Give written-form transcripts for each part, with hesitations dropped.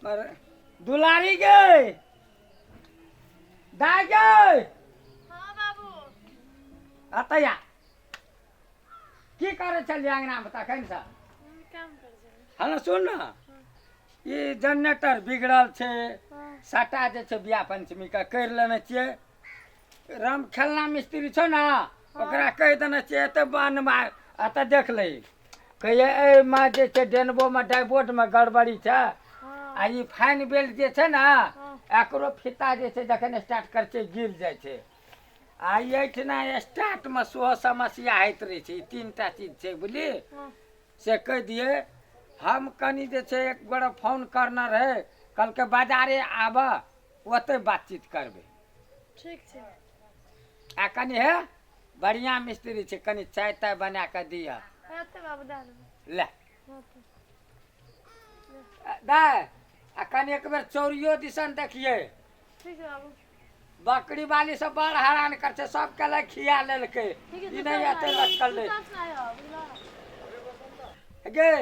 पर दुलारी गे दाय गे हाँ बाबू अतया की करे चलिए अंगना में तखन से काम कर जे हलो सुन ना ई जनरेटर बिगड़ल छे साटा जे छे बियाह पंचमी का कर लेने छिए राम खेलना मिस्त्री छो ना ओकरा कह देने छिए त बनवा अत देख ले कहिए ए में जे छे डेनबो में डाइबोट में गड़बड़ी छे आ ई फाइन बेल्ट जे छे ना एकरो फीता जे छे जखन स्टार्ट कर छे गिर जाय छे आ एठना स्टार्ट में सो समस्या होइत रहे छे तीनटा चीज छे बुझली से कह दिए हम कनी जे छे एक बार फोन करना रहे कल के बाजारे आब ओते बातचीत करबे ठीक छे आ कनी है बढ़िया मिस्त्री छे कनी चाय ताय बना के दिया हेते बाबू दे देबे ले दाय आ कनी एक बेर चौरियो दिसन देखिए ठीक है बाबू बकरी वाली सब बड़ हैरान कर छे सब के ले खिया लेलके ई नहीं आते लटकल ले गे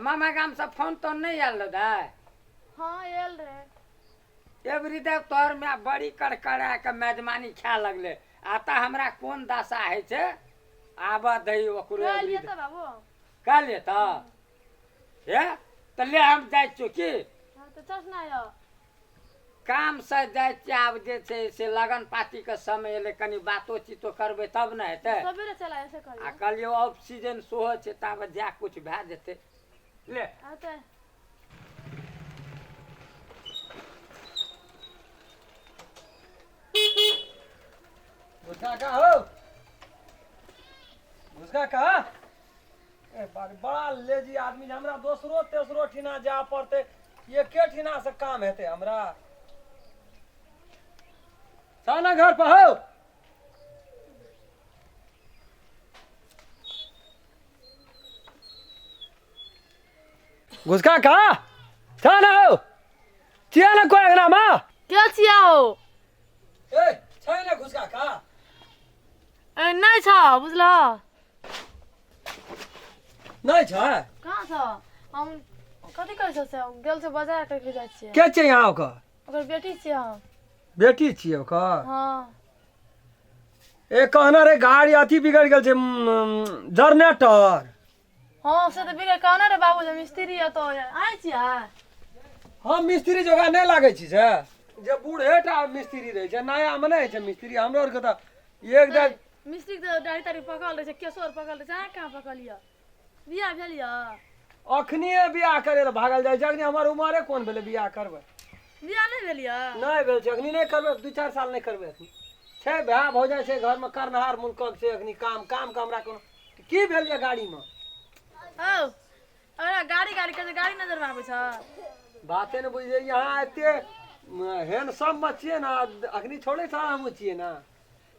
मामा गाम से फोन तो नहीं आल दाय हाँ एल रहे एवरी देव तोर में बड़ी कड़कड़ा के मेजमानी खा लगले आता हमरा कौन दशा है छे आबा दही ओकरो कल एवरी ये तो बाबू काल ये त हे त ले हम जाय छु की हाँ तो चल ना आयो काम से जाय छी आब जे छे से लगन पाती के समय ले कनी बातो चीतो करबे तब न हेते सबेरे चला ऐसे कर आ कल ऑफ सीजन सोहो छे तब जा कुछ भै जेते ले आते घुसका का हो घुसका का ए बड़ा लेजी आदमी हमरा दोसरो तेसरो ठिना जा पड़ते ये के ठिना से काम हेते हमरा साना घर पर हो घुसका का साना हो चिया ना कोई अगना मां क्या छिया हो ए छै ना घुसका का ए नहीं छ बुझलो नहीं छै कहाँ छ हम कथि कर से गेल से बाजार करके जाय छियै के छै यहाँ ओकर ओकर बेटी छियै हम बेटी छियै ओकर हाँ ए कहना रे गाड़ी अथी बिगड़ गेल छै जनरेटर हाँ से तो बिगड़ कहना रे बाबू जे मिस्त्री है तो आय छियै हम मिस्त्री जोगा नहीं लागे छी से जे बूढ़े टा मिस्त्री रहे छै नया में नहीं छै मिस्त्री हमरो और के त एक दिन मिस्त्री तो दाढ़ी तारी पकड़ रहे छै केसोर पकड़ रहे छै अहाँ कहाँ पकड़िया बियाह भेल या अखनिए बियाह करे ले भागल जाय छै अखनी हमर उमरे कोन भेले बियाह करबै बियाह नहीं भेल या नहीं भेल छै अखनी नहीं करबै 2-4 साल नहीं करबै अखनी छै भाय भौ जाय छै घर में करनहार मुनकक छै अखनी काम काम का हमरा कोनो की भेल ये गाड़ी में ओ अरे गाड़ी गाड़ी के गाड़ी नजर में आबै छ बाते ने बुझे यहाँ एते हैंडसम में छिए ना अखनी छोड़े सारा हम छिए ना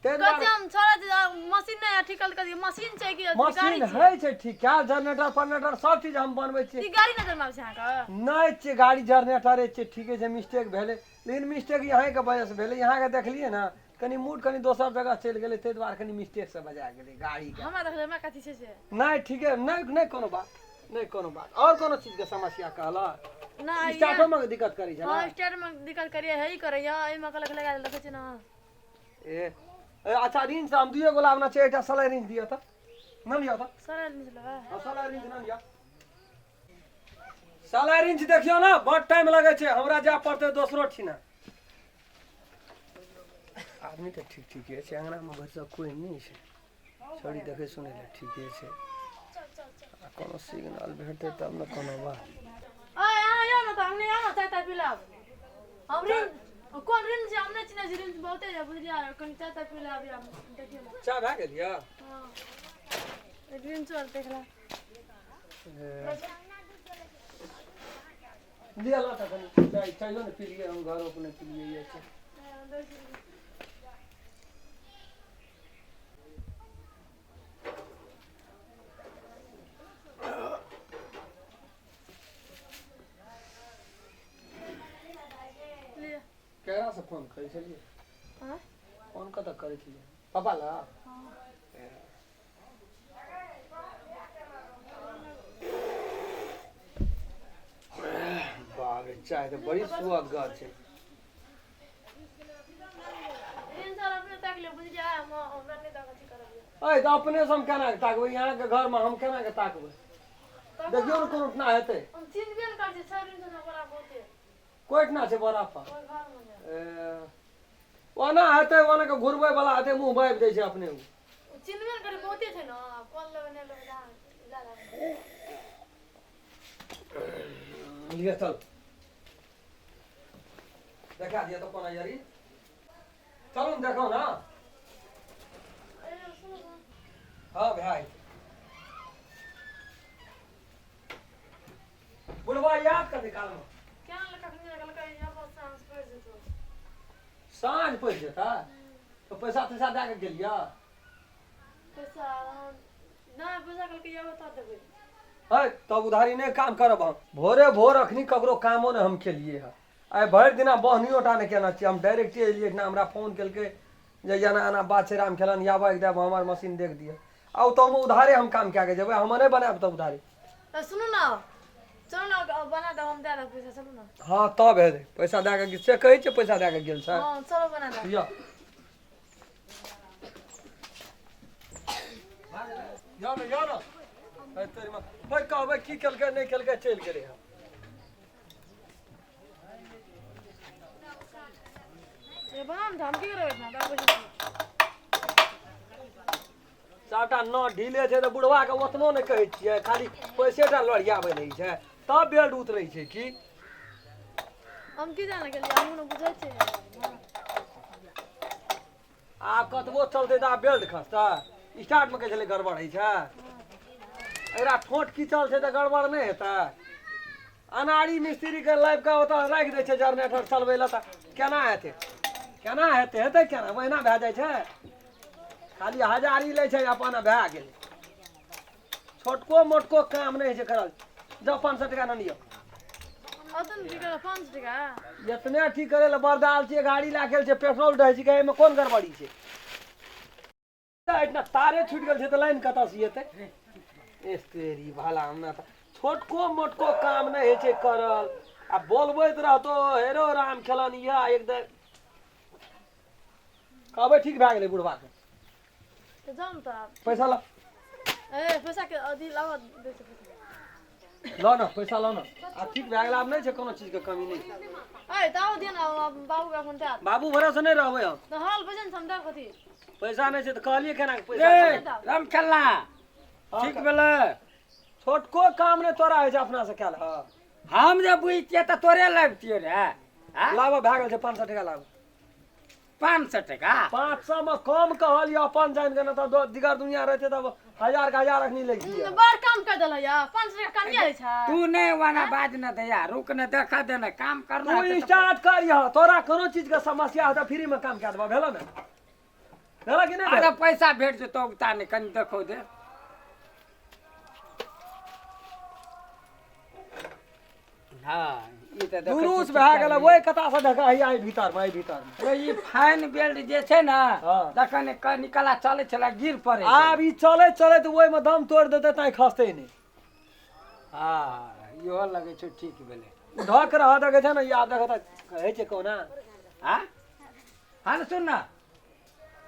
ते कथि हम छोड़ा मशीन नहीं ठिकल कर मशीन छै कि मशीन है छै ठीक क्या जनरेटर फर्नेटर सब चीज हम बनबै छी ई गाड़ी नजर में आबै छ अहाँ का नहीं छै गाड़ी जनरेटर छै ठीके छै मिस्टेक भेले लेकिन मिस्टेक यहाँ के वजह से भेले यहाँ के देखलिए ना कनी मूड कनी दोसर जगह चल गेले ते द्वारा कनी मिस्टेक से बजा गेले गाड़ी के हमरा देखले मैं कथि छै से नहीं ठीक है नहीं कोनो बात और कोनो चीज के समस्या कहला ना स्टार्टो में दिक्कत करी छै हां स्टार्ट में दिक्कत करिए है ही करे या एमे कलक लगा देखे छै ना ए अच्छा रिंच हम दुइयो गोला अपना छै एकटा सलाई रिंच दियो त न लियो त सरल निकलवा हां सलाई रिंच न लियो सलाई रिंच देखियो ना बहुत टाइम लगे छै हमरा जा पड़ते दोसरो ठिना आदमी तो ठीक है अंगना में घर सब कोई नहीं है छोड़ी देखे सुने ले ठीक है कोनो सिग्नल भेटते तब न कोनो बात ओए आ यो न त हमने आ न चाहता पिलाब हम रिन कोन रिन से हमने चिना रिन बहुते है बुझलिया कन चाहता पिलाब या देखिए ना चा भा गेल या हां रिन चोर देखला लिया ला त कनी चाय चाइलो न पी लिए हम घर अपने पी लिए ये छै केरा से फोन करै छलिए हां फोन कत करै छलिए पापा ला हां बाग चाय तो बड़ी सुअदगर छै। ऋण सर अपने तक ले बुझ जाए हम नहीं तक अथी करब। अय तो अपने से हम केना के ताकबै, यहाँ के घर में हम केना के ताकबै? देखियो ने कोनो ठना हेतै। हम चिन्हबे न कर छै ऋण सर बड़ा बहुते कोई ठना छै बड़ा पर? ओइ घर में जा। ओना हेतै, ओना के घुरबै वाला हेतै, मुंह बाइब दै छै अपने उ। चिन्हबे न करे बहुते छै न, कोन लेबे नहीं लेबे ला लिया चल देखा दिया तो कोना यारी, चलो न देखो ना। ए सुनो ना, हाँ भाई बुढ़वा याद कर निकाल में। क्या लगा कखनी लगल का यहाँ पर सांस पड़ जेतो। साँझ पड़ जेता तो पैसा तैसा दे के गेलिया? पैसा ना पैसा कल के ये बता देबे। है तब उधारी नहीं काम करब हम। भोरे भोर अखनी ककरो कामो ने हम केलिए है। आइ भरि दिना बहनियो टा ने केना छियै हम। डायरेक्टे एलिए ना, हमरा फोन केलकै जे एना एना बात छै राम खेलन आबऽ एक देब हमर मशीन देख दिअ। आउ तो हम उधारे हम काम कए के जेबै, हम नहीं बनाएब तब उधारी। सुनो ना, चलो ना बना दो, हम दे दे पैसा, चलो ना। हाँ तब हेतै पैसा दए के से कहै छै पैसा दए के गेल छै। हां चलो बना दो। या यार तेरी मां भाई कहबै की केलकै नहीं केलकै चलि गेलै है। ये बना हम की करे इतना दे पैसा। साटा न ढीले छै तो बुढ़वा के ओतनो नहीं कहै छियै, खाली पैसे टा लड़ियाबै नहीं छै तब बेल्ट उतरै छै की। हम की जाने के लिए हम न बुझै छै। आब कतबो चलतै तऽ आब बेल्ट खसतै? स्टार्ट में कहै छलै गड़बड़ होइ छै, एकरा ठोंट खींचल छै तऽ गड़बड़ नहीं हेतै? अनाड़ी मिस्त्री के लाइब के ओतऽ राखि दै छै जनरेटर चलबै लए, तऽ केना हेतै? केना हेतै? हेतै केना? महीना भए जाइ छै, खाली हजारी लै छै अपन भए गेलै। छोटको मोटको काम नहीं छै करल। जाओ 500 टका न लियो। अतन की करे 5 टका? इतने ठीक करे ला बरदाल छै, गाड़ी लागल छै, पेट्रोल रहै छै, एहिमे कोन गड़बड़ी छै? इतना तारे छूट गेल छै तऽ लाइन कतऽ से एतै? तेरी भला हमरा तऽ छोटको मोटको काम नहीं होइ छै करल, आ बोलबैत रहतो हेरो राम खेलन या एकदम कहबै ठीक भए गेलै बुढ़वा के। तो जाम त पैसा ला, ए पैसा के अधी लावा दे छै पैसा। लो ना पैसा लो ना। आ ठीक भए गेलै, आब नहीं छै कोनो चीज के कमी नहीं। ए ताऊ दिया ना बाबू का फोन दे। बाबू भरोसे नहीं रहबै हम। तो हाल बजन हम दे कथी? पैसा नहीं छै तऽ कहलिए केना के पैसा ए छै? राम खेलना ठीक भेलै। छोटको काम नहीं तोरा होइ छै अपना से कैल। हाँ हम जे बुझतियै तऽ तोरे लैबतियै रे। हाँ? लाबो भए गेल छै 500 टका लाबो। 500 टका 500 में कम कहलिए अपन जान के, न तो दिगर दुनिया रहते तब 1000 का 1000 रखनी लग तो बड़ काम कर देला या 5 टका कनिया है छै। तू नहीं वाना बाज न दया, रुक न देखा दे न काम करना तू है तो- स्टार्ट कर यहाँ। तोरा कोनो चीज के समस्या हो तो फ्री में काम कर देबा। भेलो ना? भेलो कि नहीं? अरे पैसा भेट जेतो उगता ने कनी देखो दे। हाँ ई तऽ देखै दुरुस छी भए ठीक गेल ठाक ओइ कता से देखा है आई भीतर में, आई भीतर में। ओ ई फाइन बेल्ट जे छै ना हाँ। देखने निकला चले छला गिर पड़े छै। आब ई चले चले तो ओइ में दम तोड़ देते ताई खसते नहीं। हाँ इहो लगे छै ठीक भेलै। ढक रहा देखे छै ना, ई आब देखा कहै छै कोना। हाँ हाँ सुन ना,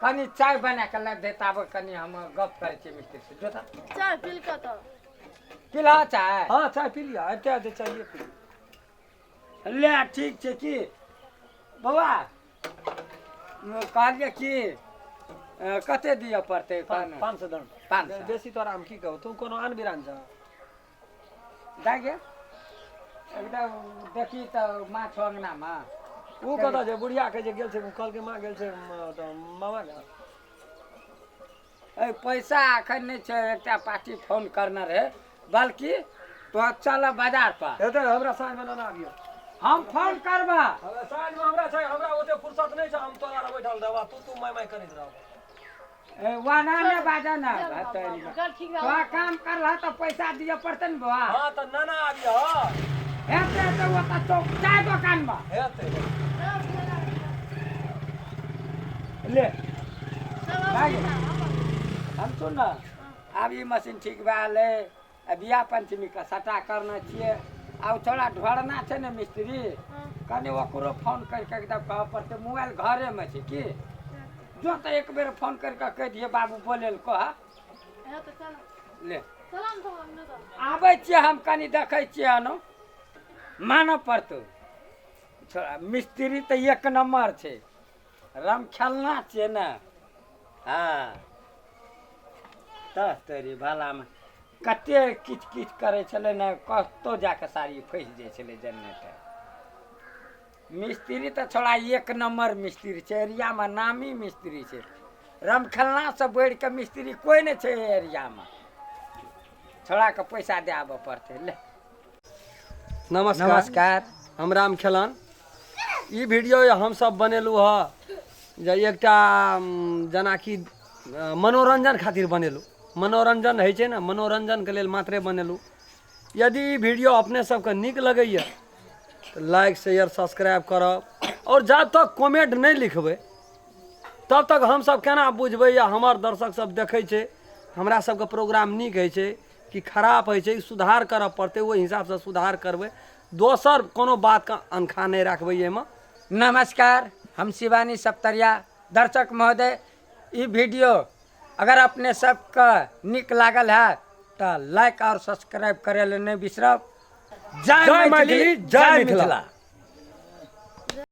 कनी चाय बना के ला दे ताब कनी हम गप करे छी मिस्त्री से। जोता चाय पील का तो पिला चाय। हाँ चाय पी लिया, अब क्या दे चाहिए पी। ले ठीक छै की बौआ कहलिए कि कते दिअ पड़तै? 500 दम। 500 बेसी तोरा हम की कहू, तू कोनो आन बिरान छ? दागे एकदम देखी तऽ माछ अंगना में ऊ कतऽ छै? बुढ़िया के जे गेल छै कल के माँ गेल छै तऽ मामा के। ए पैसा अखन नहीं छै, एकटा पार्टी फोन करना रहे, बल्कि तो चल बाजार पर। हेतै हमरा साँझ में ना आबियो। हम फोन करबा। हमरा साँझ में हमरा छै, हमरा ओते फुर्सत नहीं छै, हम तोरा लग बैठल रहबा, तू माय करैत रह। वाना ने बाजा ना बतैली कर ठीक तो है। काम कर रहा तो पैसा दिए पड़ते न बा। हां त नाना आबियो। हेते तो वो तो चौक चाय दुकान में हेतै। ले भाई हम सुन ना, अब ये मशीन ठीक भेलै, बियाह पंचमी का सटा करना चाहिए, आ थोड़ा ढोरना छै ने मिस्त्री हाँ कनि ओकरो फोन करके एकदम कहऽ पड़तै मोबाइल घरेमे छै की जो तऽ एक बेर फोन करके कहि दिए बाबू बोले लए कह है तो चलो ले सलाम तो हमने तो आबै छियै हम कनि देखै छियै अनु मानऽ पड़तौ छोड़ा मिस्त्री तऽ एक नम्बर छै राम खेलना छियै ने हाँ तऽ तोरी भलामे कते किच किच करै छलै ने कतौ जाके साड़ी फँसि जाइ छलै जनरेटर मिस्त्री तऽ छोड़ा एक नम्बर मिस्त्री छै एरियामे नामी मिस्त्री छै राम खेलनासँ बढ़ि कऽ मिस्त्री कोइ नहि छै एरियामे छोड़ाके पैसा दे आबऽ पड़तै ले नमस्कार नमस्कार हम राम खेलन ई वीडियो हमसब बनेलहुँ हँ जे एकटा जेनाकि मनोरंजन खातिर बनेलहुँ मनोरंजन होइ छै ने मनोरंजनके लेल मात्रे बनेलहुँ यदि ई वीडियो अपने सबके नीक लगैए तऽ लाइक शेयर सब्सक्राइब करब और जब तक कमेंट नहीं लिखबै तब तक हमसब केना बुझबै या हमर दर्शक सब देखै छै हमरा सबके प्रोग्राम नीक होइ छै कि खराब होइ छै सुधार करऽ पड़तै ओहि हिसाबसँ सुधार करबै दोसर कोनो बातके अनखा नहीं रखबै एहिमे नमस्कार हम शिवानी सप्तरिया दर्शक महोदय ई वीडियो अगर अपने सबके नीक लागल है तो लाइक और सब्सक्राइब करे ले नहीं बिसरब जय मैथिली जय मिथिला।